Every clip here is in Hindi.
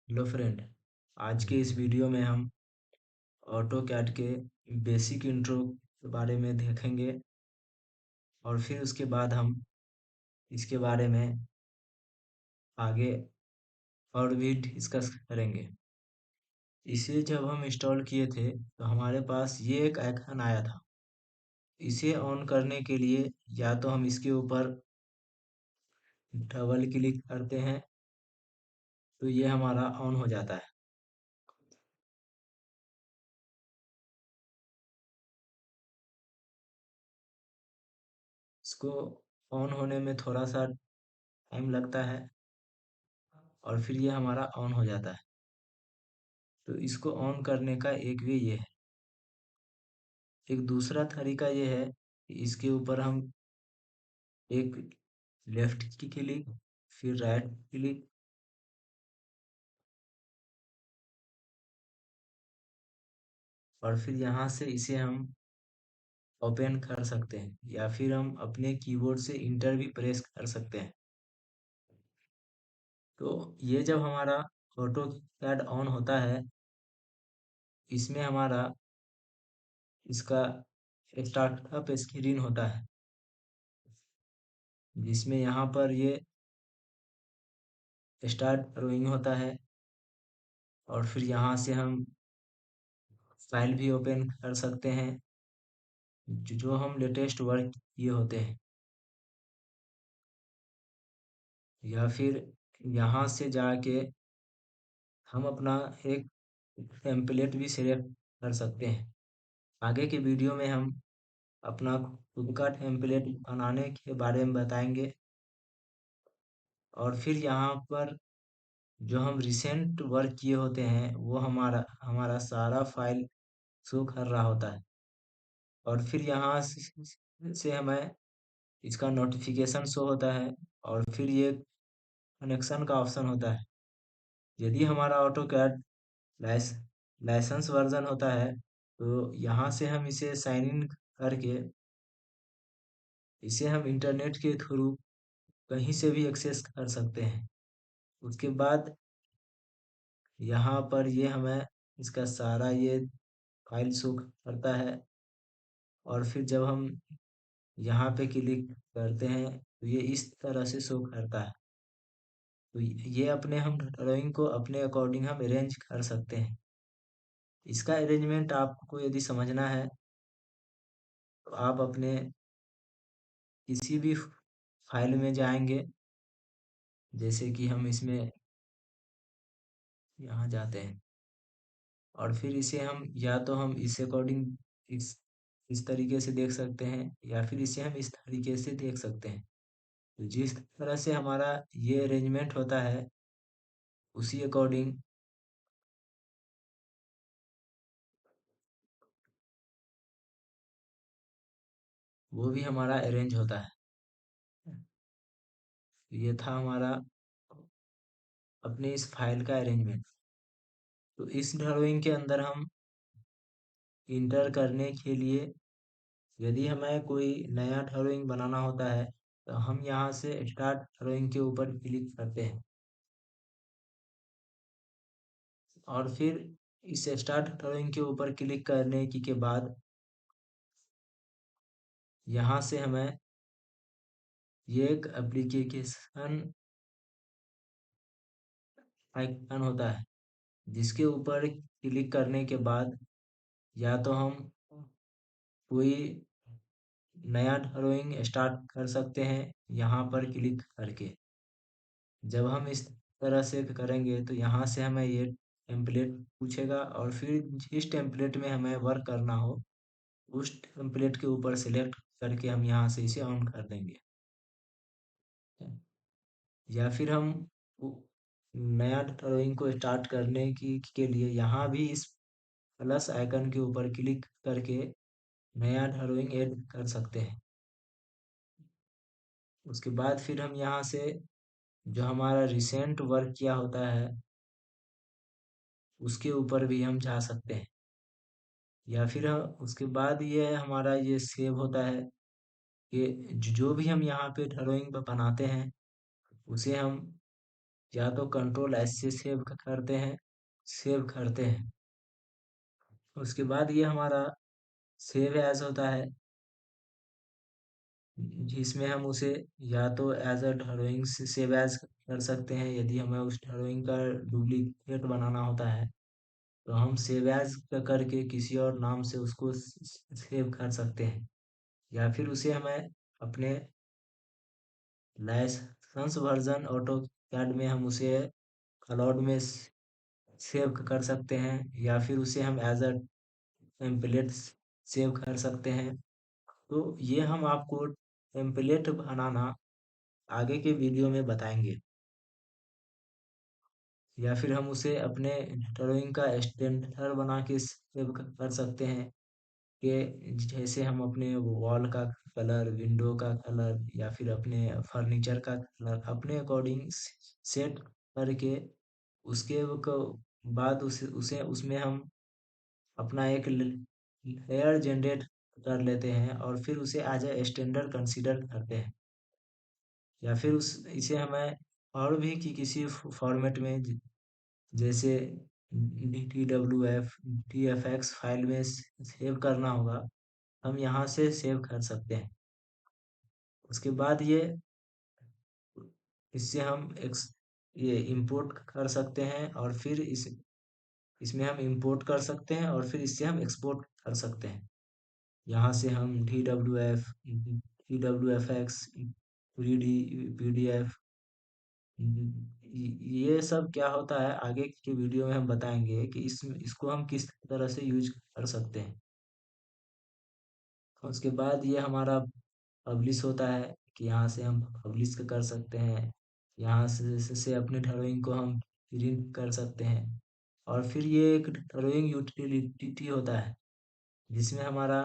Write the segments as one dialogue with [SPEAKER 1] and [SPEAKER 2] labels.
[SPEAKER 1] Hello friend. आज के इस वीडियो में हम ऑटो कैड के बेसिक इंट्रो के बारे में देखेंगे और फिर उसके बाद हम इसके बारे में आगे और भी डिस्कस करेंगे। इसे जब हम इंस्टॉल किए थे तो हमारे पास ये एक आइकन आया था। इसे ऑन करने के लिए या तो हम इसके ऊपर डबल क्लिक करते हैं तो ये हमारा ऑन हो जाता है। इसको ऑन होने में थोड़ा सा टाइम लगता है और फिर ये हमारा ऑन हो जाता है। तो इसको ऑन करने का एक वे ये है। एक दूसरा तरीका ये है कि इसके ऊपर हम एक लेफ्ट की क्लिक फिर राइट क्लिक और फिर यहाँ से इसे हम ओपन कर सकते हैं या फिर हम अपने कीबोर्ड से इंटर भी प्रेस कर सकते हैं। तो ये जब हमारा ऑटो कैड ऑन होता है, इसमें हमारा इसका स्टार्टअप स्क्रीन होता है जिसमें यहाँ पर ये स्टार्ट ड्राइंग होता है और फिर यहाँ से हम फाइल भी ओपन कर सकते हैं जो हम लेटेस्ट वर्क किए होते हैं, या फिर यहाँ से जाके हम अपना एक टेम्पलेट भी सिलेक्ट कर सकते हैं। आगे के वीडियो में हम अपना खुद का टेम्पलेट बनाने के बारे में बताएंगे और फिर यहाँ पर जो हम रिसेंट वर्क किए होते हैं वो हमारा हमारा सारा फाइल शो कर रहा होता है और फिर यहाँ से हमें इसका नोटिफिकेशन शो होता है और फिर ये कनेक्शन का ऑप्शन होता है। यदि हमारा ऑटो कैड लाइस लाइसेंस वर्जन होता है तो यहाँ से हम इसे साइन इन करके इसे हम इंटरनेट के थ्रू कहीं से भी एक्सेस कर सकते हैं। उसके बाद यहाँ पर ये हमें इसका सारा ये फाइल शो करता है और फिर जब हम यहाँ पे क्लिक करते हैं तो ये इस तरह से शो करता है। तो ये अपने हम ड्राइंग को अपने अकॉर्डिंग हम अरेंज कर सकते हैं। इसका अरेंजमेंट आपको यदि समझना है तो आप अपने किसी भी फाइल में जाएंगे, जैसे कि हम इसमें यहाँ जाते हैं और फिर इसे हम या तो हम इस अकॉर्डिंग इस तरीके से देख सकते हैं या फिर इसे हम इस तरीके से देख सकते हैं। तो जिस तरह से हमारा ये अरेंजमेंट होता है उसी अकॉर्डिंग वो भी हमारा अरेंज होता है। तो ये था हमारा अपने इस फाइल का अरेंजमेंट। तो इस ड्राइंग के अंदर हम इंटर करने के लिए यदि हमें कोई नया ड्राइंग बनाना होता है तो हम यहाँ से स्टार्ट ड्राइंग के ऊपर क्लिक करते हैं और फिर इस स्टार्ट ड्राइंग के ऊपर क्लिक करने के बाद यहाँ से हमें ये एक एप्लीकेशन आइकन होता है जिसके ऊपर क्लिक करने के बाद या तो हम कोई नया ड्राइंग स्टार्ट कर सकते हैं यहाँ पर क्लिक करके। जब हम इस तरह से करेंगे तो यहाँ से हमें ये टेम्पलेट पूछेगा और फिर जिस टेम्पलेट में हमें वर्क करना हो उस टेम्पलेट के ऊपर सेलेक्ट करके हम यहाँ से इसे ऑन कर देंगे। या फिर हम नया ड्राइंग को स्टार्ट करने की के लिए यहाँ भी इस प्लस आइकन के ऊपर क्लिक करके नया ड्राइंग ऐड कर सकते हैं। उसके बाद फिर हम यहाँ से जो हमारा रिसेंट वर्क किया होता है उसके ऊपर भी हम जा सकते हैं या फिर उसके बाद ये हमारा ये सेव होता है कि जो भी हम यहाँ पे ड्राइंग बनाते हैं उसे हम या तो कंट्रोल एस से सेव करते हैं। उसके बाद ये हमारा सेव एज होता है, जिसमें हम उसे या तो एज अ ड्राइंग से सेव एज कर सकते हैं, यदि हमें उस ड्राइंग का डुप्लीकेट बनाना होता है तो हम सेव एज करके किसी और नाम से उसको सेव कर सकते हैं। या फिर उसे हमें अपने लाइसेंस वर्जन ऑटो कैड में हम उसे क्लाउड में सेव कर सकते हैं, या फिर उसे हम एज अ टेम्पलेट सेव कर सकते हैं। तो ये हम आपको टेम्पलेट बनाना आगे के वीडियो में बताएंगे। या फिर हम उसे अपने ड्राइंग का स्टैंडर्ड बना के सेव कर सकते हैं, कि जैसे हम अपने वॉल का कलर, विंडो का कलर या फिर अपने फर्नीचर का कलर अपने अकॉर्डिंग सेट करके उसके बाद उसे उसमें हम अपना एक लेयर जनरेट कर लेते हैं और फिर उसे एज ए स्टैंडर्ड कंसीडर करते हैं। या फिर उस इसे हमें और भी किसी फॉर्मेट में जैसे DTWF TFX फाइल में सेव करना होगा, हम यहाँ से सेव कर सकते हैं। उसके बाद इससे हम ये इंपोर्ट कर सकते हैं और फिर इसमें हम इंपोर्ट कर सकते हैं और फिर इससे हम एक्सपोर्ट कर सकते हैं। यहाँ से हम DWF, TWFX, 3D PDF, ये सब क्या होता है आगे के वीडियो में हम बताएंगे कि इसको हम किस तरह से यूज कर सकते हैं। उसके बाद ये हमारा पब्लिश होता है, कि यहाँ से हम पब्लिश कर सकते हैं। यहाँ से अपने ड्राइंग को हम प्रिंट कर सकते हैं। और फिर ये एक ड्राइंग यूटिलिटी होता है, जिसमें हमारा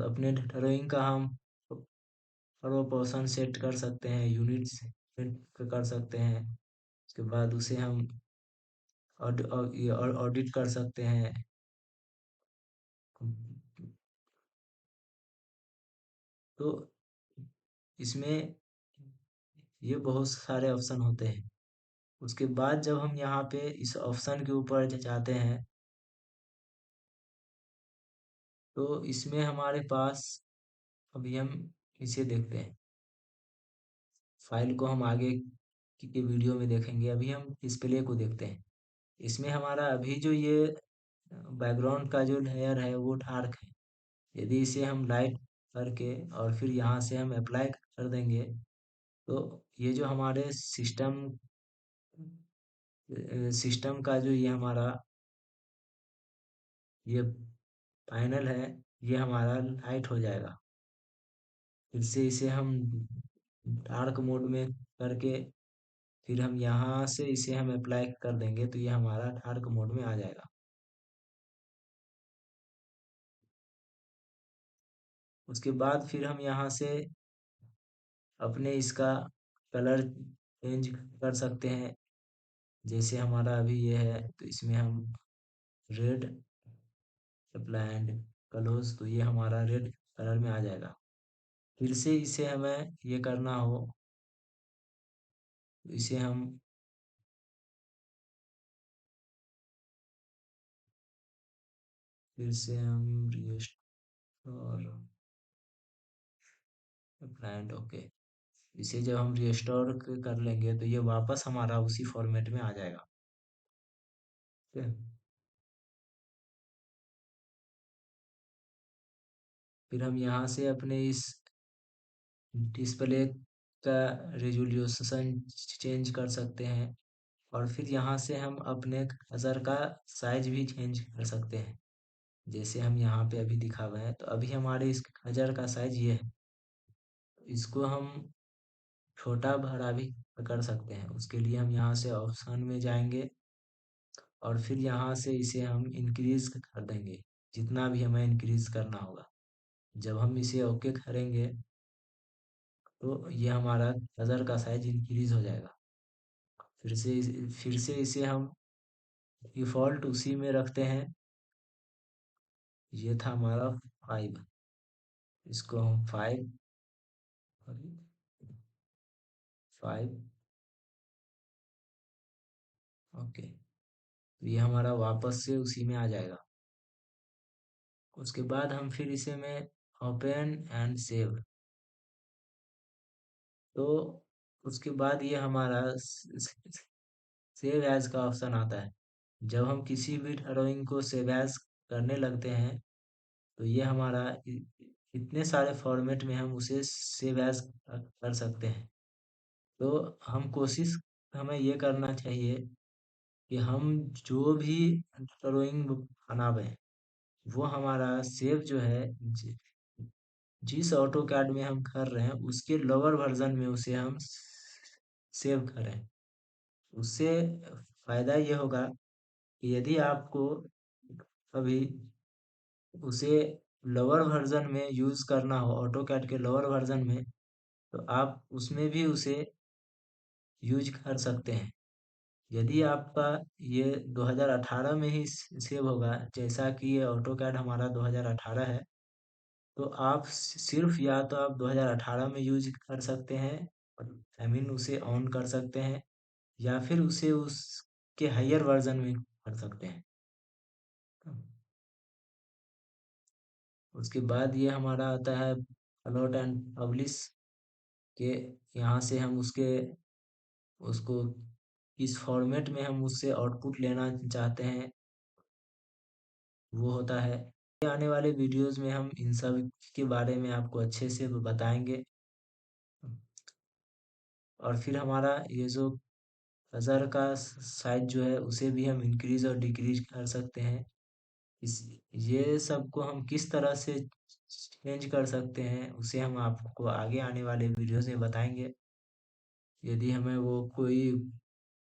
[SPEAKER 1] अपने ड्राइंग का हम प्रोपोर्शन सेट कर सकते हैं, यूनिट्स सेट कर सकते हैं। उसके बाद उसे हम ऑडिट कर सकते हैं। तो इसमें ये बहुत सारे ऑप्शन होते हैं। उसके बाद जब हम यहाँ पे इस ऑप्शन के ऊपर जाते हैं तो इसमें हमारे पास, अभी हम इसे देखते हैं, फाइल को हम आगे के वीडियो में देखेंगे। अभी हम डिस्प्ले को देखते हैं। इसमें हमारा अभी जो ये बैकग्राउंड का जो लेयर है वो डार्क है। यदि इसे हम लाइट करके और फिर यहाँ से हम अप्लाई कर देंगे तो ये जो हमारे सिस्टम का जो ये हमारा ये पैनल है, ये हमारा लाइट हो जाएगा। फिर से इसे हम डार्क मोड में करके फिर हम यहाँ से इसे हम अप्लाई कर देंगे तो ये हमारा डार्क मोड में आ जाएगा। उसके बाद फिर हम यहाँ से अपने इसका कलर चेंज कर सकते हैं। जैसे हमारा अभी ये है तो इसमें हम रेड अप्लाई एंड कलर्स, तो ये हमारा रेड कलर में आ जाएगा। फिर से इसे हमें ये करना हो तो इसे हम फिर से हम रिस्टोर ब्रांड, ओके। इसे जब हम रिस्टोर कर लेंगे तो ये वापस हमारा उसी फॉर्मेट में आ जाएगा। ठीक है। फिर हम यहाँ से अपने इस डिस्प्ले का रेजोल्यूशन चेंज कर सकते हैं और फिर यहाँ से हम अपने कर्सर का साइज भी चेंज कर सकते हैं। जैसे हम यहाँ पे अभी दिखा हुआ है तो अभी हमारे इस कर्सर का साइज ये है। इसको हम छोटा बड़ा भी कर सकते हैं। उसके लिए हम यहाँ से ऑप्शन में जाएंगे और फिर यहाँ से इसे हम इंक्रीज कर देंगे, जितना भी हमें इंक्रीज करना होगा। जब हम इसे ओके करेंगे तो ये हमारा कलर का साइज इंक्रीज हो जाएगा। फिर से इसे हम डिफॉल्ट उसी में रखते हैं। ये था हमारा 5, इसको हम 5 5। ओके, ये हमारा वापस से उसी में आ जाएगा। उसके बाद हम फिर इसे में ओपन एंड सेव, तो उसके बाद ये हमारा सेव एज का ऑप्शन आता है। जब हम किसी भी ड्राइंग को सेव एज करने लगते हैं तो ये हमारा इतने सारे फॉर्मेट में हम उसे सेव एज कर सकते हैं। तो हम कोशिश हमें ये करना चाहिए कि हम जो भी ड्राइंग बनावें वो हमारा सेव जो है जिस ऑटो कैड में हम कर रहे हैं उसके लोअर वर्जन में उसे हम सेव करें। उससे फायदा ये होगा कि यदि आपको कभी उसे लोअर वर्जन में यूज करना हो, ऑटो कैड के लोअर वर्जन में, तो आप उसमें भी उसे यूज कर सकते हैं। यदि आपका ये 2018 में ही सेव होगा, जैसा कि ये ऑटो कैड हमारा 2018 है, तो आप सिर्फ या तो आप 2018 में यूज कर सकते हैं, आई मीन उसे ऑन कर सकते हैं, या फिर उसे उसके हायर वर्जन में कर सकते हैं। उसके बाद ये हमारा आता है अलॉट एंड पब्लिश के। यहाँ से हम उसको किस फॉर्मेट में हम उससे आउटपुट लेना चाहते हैं वो होता है। आने वाले वीडियोस में हम इन सब के बारे में आपको अच्छे से बताएंगे। और फिर हमारा ये जो बजर का साइज जो है उसे भी हम इंक्रीज और डिक्रीज कर सकते हैं। इस ये सब को हम किस तरह से चेंज कर सकते हैं उसे हम आपको आगे आने वाले वीडियोस में बताएंगे। यदि हमें वो कोई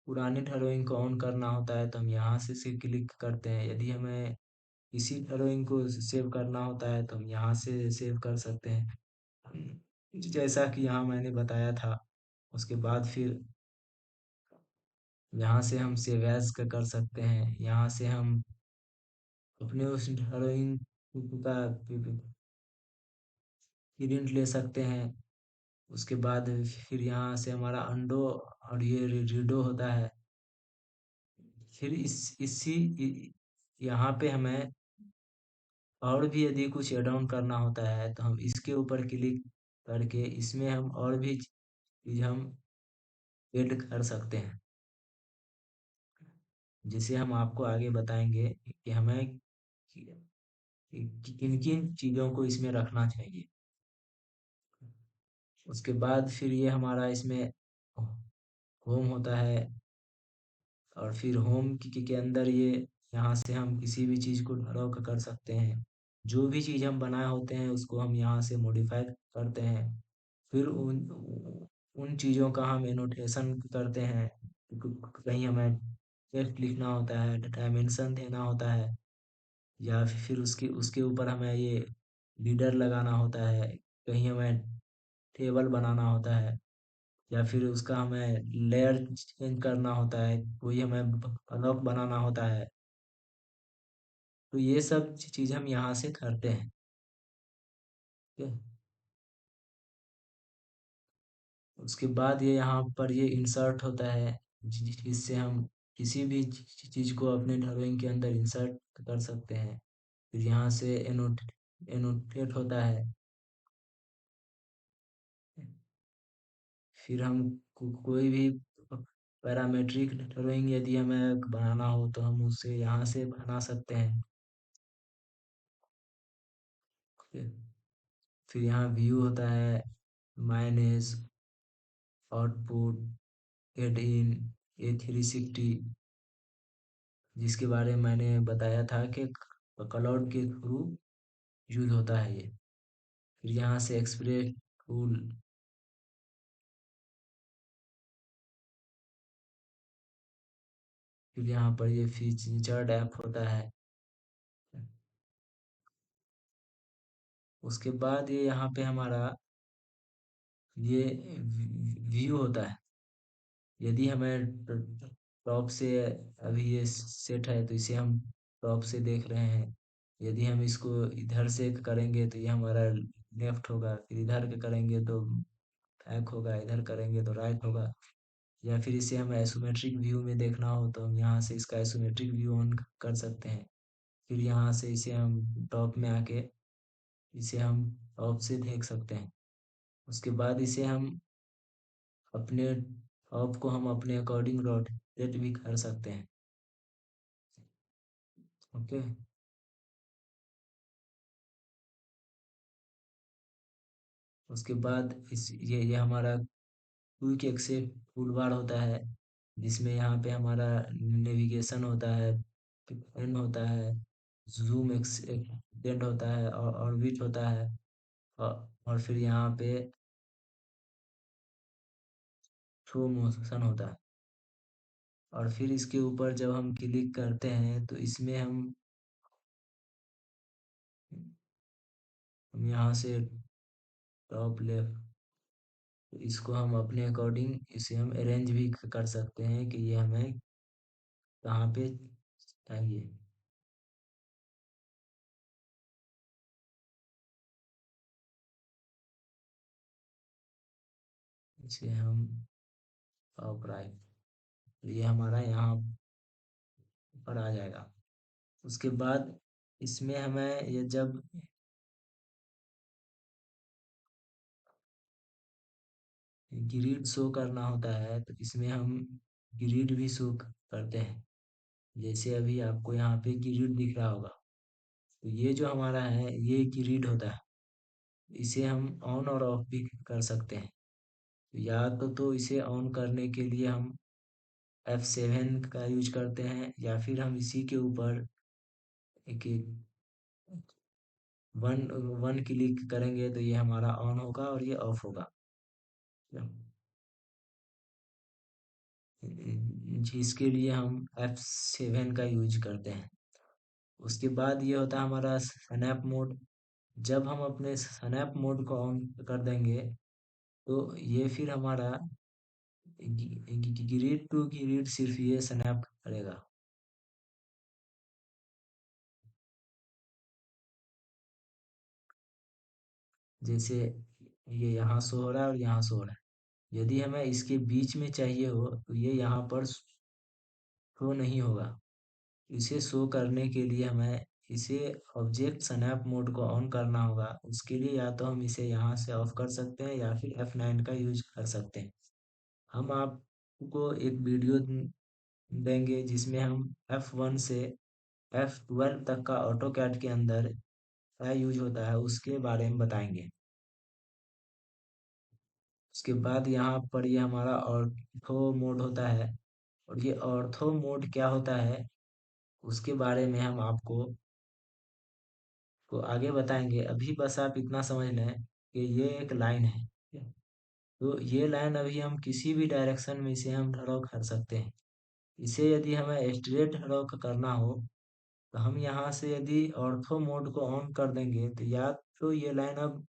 [SPEAKER 1] पुरानी ड्राइंग को ऑन करना होता है तो हम यहाँ से क्लिक करते हैं। यदि हमें इसी ड्राइंग को सेव करना होता है तो हम यहाँ से सेव कर सकते हैं, जैसा कि यहाँ मैंने बताया था। उसके बाद फिर यहाँ से हम सेव एज का कर सकते हैं। यहाँ से हम अपने उस ड्राइंग का प्रिंट ले सकते हैं। उसके बाद फिर यहाँ से हमारा अंडो और ये रीडो होता है। फिर यहाँ पे हमें और भी यदि कुछ ऐड ऑन करना होता है तो हम इसके ऊपर क्लिक करके इसमें हम और भी चीज हम ऐड कर सकते हैं, जिसे हम आपको आगे बताएंगे कि हमें किन किन चीजों को इसमें रखना चाहिए। उसके बाद फिर ये हमारा इसमें होम होता है, और फिर होम के अंदर ये यहाँ से हम किसी भी चीज़ को ड्रॉ कर सकते हैं। जो भी चीज़ हम बनाए होते हैं उसको हम यहाँ से मॉडिफाई करते हैं। फिर उन उन चीज़ों का हम एनोटेशन करते हैं। कहीं हमें टेक्स्ट लिखना होता है, डायमेंशन देना होता है, या फिर उसके उसके ऊपर हमें ये लीडर लगाना होता है। कहीं हमें टेबल बनाना होता है, या फिर उसका हमें लेयर चेंज करना होता है, कोई हमें ब्लॉक बनाना होता है। तो ये सब चीज़ हम यहाँ से करते हैं। ठीक है? उसके बाद ये यहाँ पर ये इंसर्ट होता है, जिससे हम किसी भी चीज़ को अपने ड्राइंग के अंदर इंसर्ट कर सकते हैं। फिर यहाँ से एनोटेट होता है। फिर हम कोई भी पैरामेट्रिक ड्राइंग यदि हमें बनाना हो तो हम उसे यहाँ से बना सकते हैं। फिर यहाँ व्यू होता है, माइनस, आउटपुट, एड इन, A360, जिसके बारे में मैंने बताया था कि क्लाउड के थ्रू यूज होता है ये। फिर यहाँ से एक्सप्रेस टूल, फिर यहाँ पर ये फीचर्ड ऐप होता है। उसके बाद ये यहाँ पे हमारा ये व्यू होता है। यदि हमें टॉप से अभी ये सेट है तो इसे हम टॉप से देख रहे हैं। यदि हम इसको इधर से करेंगे तो ये हमारा लेफ्ट होगा, फिर इधर के करेंगे तो हैक होगा, इधर करेंगे तो राइट होगा। या फिर इसे हम आइसोमेट्रिक व्यू में देखना हो तो हम यहाँ से इसका आइसोमेट्रिक व्यू ऑन कर सकते हैं। फिर यहाँ से इसे हम टॉप में आके इसे हम टॉप से देख सकते हैं। उसके बाद इसे हम अपने टॉप को हम अपने अकॉर्डिंग रोटेट भी कर सकते हैं। ओके। उसके बाद इस ये हमारा क्विक एक्सेस टूल बार होता है, जिसमें यहाँ पे हमारा नेविगेशन होता है, पेन होता है, जूम एक्सटेंड होता है और ऑर्बिट होता है। और फिर यहाँ पे थ्रो मोशन होता है। और फिर इसके ऊपर जब हम क्लिक करते हैं तो इसमें हम यहाँ से टॉप लेफ्ट, तो इसको हम अपने अकॉर्डिंग इसे हम अरेंज भी कर सकते हैं कि ये हमें कहाँ पे चाहिए। इसे हम टॉप राइट, ये हमारा यहाँ पर आ जाएगा। उसके बाद इसमें हमें ये जब ग्रिड शो करना होता है तो इसमें हम ग्रिड भी शो करते हैं। जैसे अभी आपको यहाँ पे ग्रिड दिख रहा होगा, तो ये जो हमारा है ये ग्रिड होता है। इसे हम ऑन और ऑफ भी कर सकते हैं। या तो इसे ऑन करने के लिए हम F7 का यूज करते हैं, या फिर हम इसी के ऊपर एक वन वन क्लिक करेंगे तो ये हमारा ऑन होगा और ये ऑफ होगा। जिसके लिए हम F7 का यूज करते हैं। उसके बाद ये होता है हमारा स्नैप मोड। जब हम अपने स्नैप मोड को ऑन कर देंगे तो ये फिर हमारा ग्रिड टू ग्रिड सिर्फ ये स्नैप करेगा। जैसे ये यहाँ शो हो रहा है और यहाँ शो हो रहा है। यदि हमें इसके बीच में चाहिए हो तो ये यहाँ पर शो नहीं होगा। इसे शो करने के लिए हमें इसे ऑब्जेक्ट स्नैप मोड को ऑन करना होगा। उसके लिए या तो हम इसे यहाँ से ऑफ कर सकते हैं या फिर F9 का यूज कर सकते हैं। हम आपको एक वीडियो देंगे जिसमें हम F1 से F12 तक का ऑटो कैड के अंदर क्या यूज होता है उसके बारे में बताएंगे। उसके बाद यहाँ पर ये हमारा ऑर्थो मोड होता है, और ये ऑर्थो मोड क्या होता है उसके बारे में हम आपको आगे बताएंगे। अभी बस आप इतना समझ लें कि ये एक लाइन है। तो ये लाइन अभी हम किसी भी डायरेक्शन में इसे हम ड्रॉ कर सकते हैं। इसे यदि हमें स्ट्रेट ड्रॉ करना हो तो हम यहाँ से यदि ऑर्थो मोड को ऑन कर देंगे तो या तो ये लाइन अब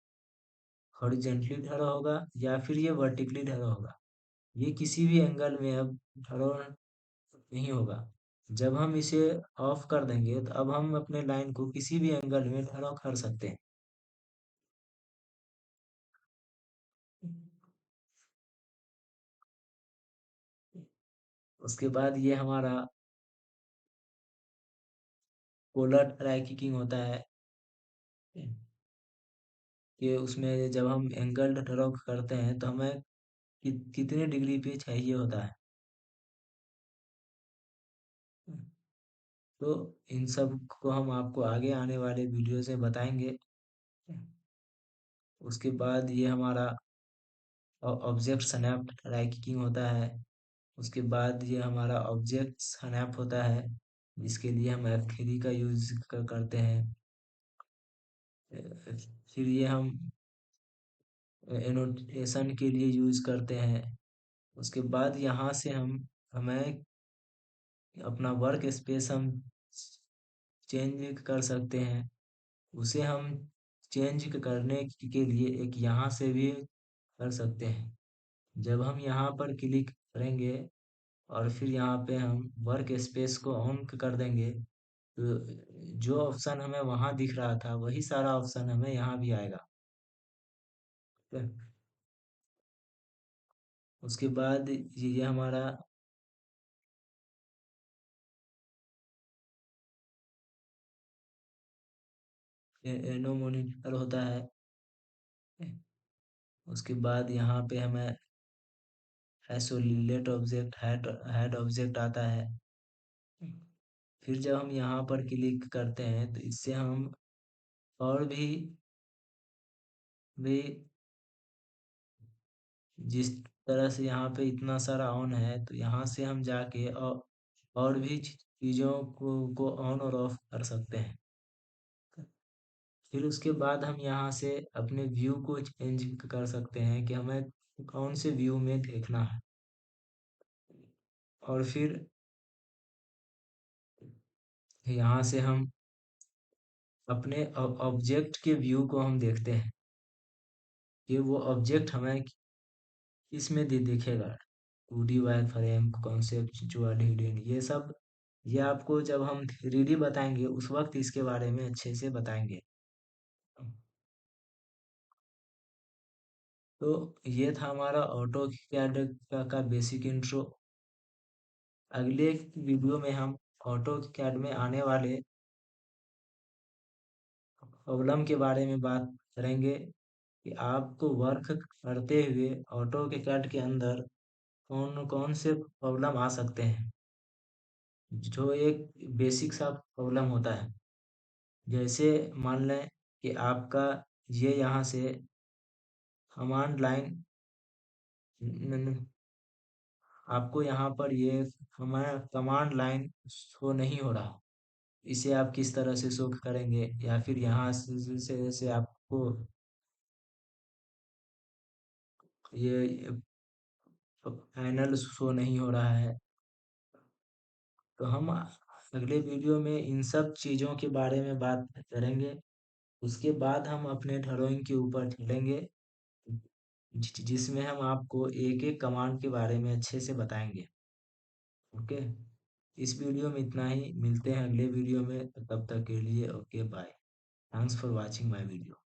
[SPEAKER 1] हॉरिजेंटली ड्रॉ होगा या फिर ये वर्टिकली ड्रॉ होगा। ये किसी भी एंगल में अब ड्रॉ नहीं होगा। जब हम इसे ऑफ कर देंगे तो अब हम अपने लाइन को किसी भी एंगल में ड्रॉ कर सकते हैं। उसके बाद ये हमारा पोलर ट्रैकिंग होता है कि उसमें जब हम एंगल ड्रॉ करते हैं तो हमें कितने डिग्री पे चाहिए होता है। तो इन सब को हम आपको आगे आने वाले वीडियो से बताएंगे। उसके बाद ये हमारा ऑब्जेक्ट स्नैप ट्रैकिंग होता है। उसके बाद ये हमारा ऑब्जेक्ट स्नैप होता है, जिसके लिए हम F3 का यूज करते हैं। फिर ये हम एनोटेशन के लिए यूज करते हैं। उसके बाद यहाँ से हमें अपना वर्क स्पेस हम चेंज कर सकते हैं। उसे हम चेंज करने के लिए एक यहाँ से भी कर सकते हैं। जब हम यहाँ पर क्लिक करेंगे और फिर यहाँ पे हम वर्क स्पेस को ऑन कर देंगे तो जो ऑप्शन हमें वहाँ दिख रहा था वही सारा ऑप्शन हमें यहाँ भी आएगा। ठीक है? उसके बाद ये हमारा एनो मॉनिटर होता है। उसके बाद यहाँ पे हमें isolate object head head object आता है। फिर जब हम यहाँ पर क्लिक करते हैं तो इससे हम और भी जिस तरह से यहाँ पे इतना सारा ऑन है तो यहाँ से हम जाके और भी चीज़ों को ऑन और ऑफ कर सकते हैं। फिर उसके बाद हम यहाँ से अपने व्यू को चेंज कर सकते हैं कि हमें कौन से व्यू में देखना है। और फिर यहाँ से हम अपने ऑब्जेक्ट के व्यू को हम देखते हैं कि वो ऑब्जेक्ट हमें किस में दिखेगा। 2D wire frame, conceptual, hidden, ये सब ये आपको जब हम 3D बताएंगे उस वक्त इसके बारे में अच्छे से बताएंगे। तो ये था हमारा ऑटो कैड का बेसिक इंट्रो। अगले वीडियो में हम ऑटो कैड में आने वाले प्रॉब्लम के बारे में बात करेंगे कि आपको वर्क करते हुए ऑटो कैड के अंदर कौन कौन से प्रॉब्लम आ सकते हैं, जो एक बेसिक सा प्रॉब्लम होता है। जैसे मान लें कि आपका ये यहाँ से कमांड लाइन, आपको यहाँ पर ये हमारा कमांड लाइन शो नहीं हो रहा, इसे आप किस तरह से शो करेंगे। या फिर यहाँ से आपको ये पैनल शो नहीं हो रहा है। तो हम अगले वीडियो में इन सब चीज़ों के बारे में बात करेंगे। उसके बाद हम अपने ड्राइंग के ऊपर चलेंगे, जिसमें हम आपको एक एक कमांड के बारे में अच्छे से बताएंगे। ओके, इस वीडियो में इतना ही, मिलते हैं अगले वीडियो में, तब तक के लिए okay bye. Thanks for watching my video.